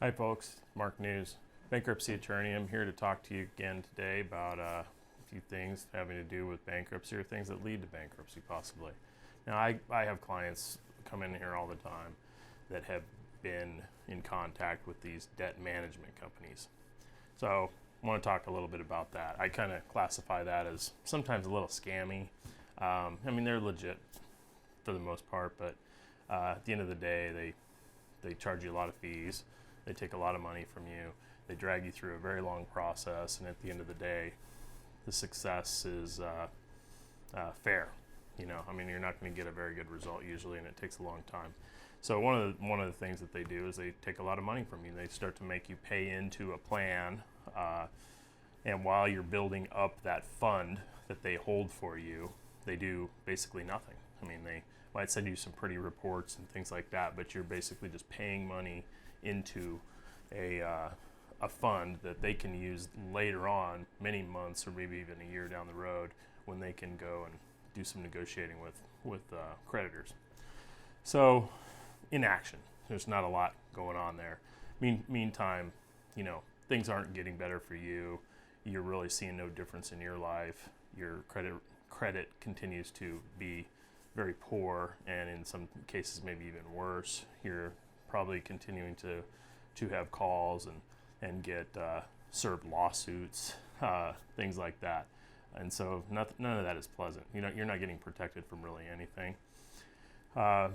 Hi folks, Mark Nusz, bankruptcy attorney. I'm here to talk to you again today about a few things having to do with bankruptcy or things that lead to bankruptcy possibly. Now I have clients come in here all the time that have been in contact with these debt management companies. So I want to talk a little bit about that. I kind of classify that as sometimes a little scammy. I mean, they're legit for the most part, but at the end of the day, they charge you a lot of fees. They take a lot of money from you. They drag you through a very long process, and at the end of the day, the success is fair. You know, I mean, you're not going to get a very good result usually, and it takes a long time. So one of the things that they do is they take a lot of money from you. They start to make you pay into a plan, and while you're building up that fund that they hold for you, they do basically nothing. I mean, they might send you some pretty reports and things like that, but you're basically just paying money into a fund that they can use later on, many months or maybe even a year down the road, when they can go and do some negotiating with creditors. So, inaction. There's not a lot going on there. Meantime, you know, things aren't getting better for you. You're really seeing no difference in your life. Your credit continues to be very poor, and in some cases maybe even worse. You're probably continuing to have calls and get served lawsuits, things like that. And so none of that is pleasant. You know, you're not getting protected from really anything. On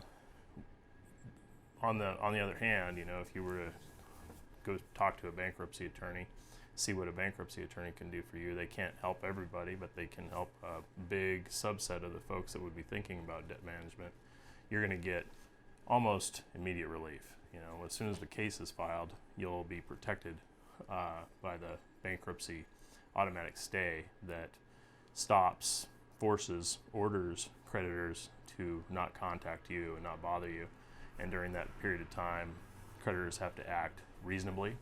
the other hand, you know, if you were to go talk to a bankruptcy attorney, see what a bankruptcy attorney can do for you. They can't help everybody, but they can help a big subset of the folks that would be thinking about debt management. You're going to get almost immediate relief. You know, as soon as the case is filed, you'll be protected by the bankruptcy automatic stay that stops, forces, orders creditors to not contact you and not bother you. And during that period of time, creditors have to act reasonably.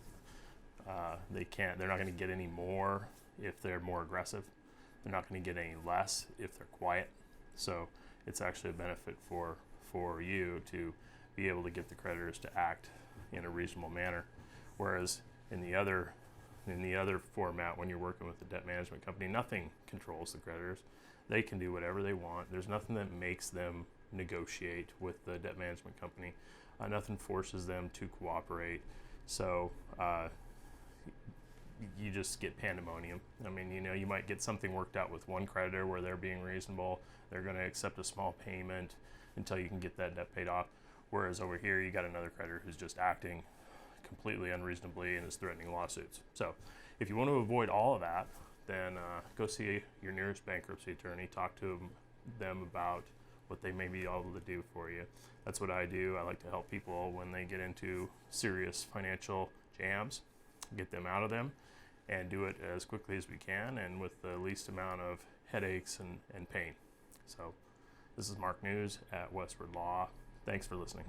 They're not going to get any more if they're more aggressive. They're not going to get any less if they're quiet. So it's actually a benefit for you to be able to get the creditors to act in a reasonable manner. Whereas in the other format, when you're working with the debt management company, nothing controls the creditors. They can do whatever they want. There's nothing that makes them negotiate with the debt management company. Nothing forces them to cooperate. So you just get pandemonium. I mean, you know, you might get something worked out with one creditor where they're being reasonable. They're going to accept a small payment until you can get that debt paid off. Whereas over here, you got another creditor who's just acting completely unreasonably and is threatening lawsuits. So if you want to avoid all of that, then go see your nearest bankruptcy attorney. Talk to them about what they may be able to do for you. That's what I do. I like to help people when they get into serious financial jams, get them out of them, and do it as quickly as we can and with the least amount of headaches and pain. So this is Mark Nusz at Westward Law. Thanks for listening.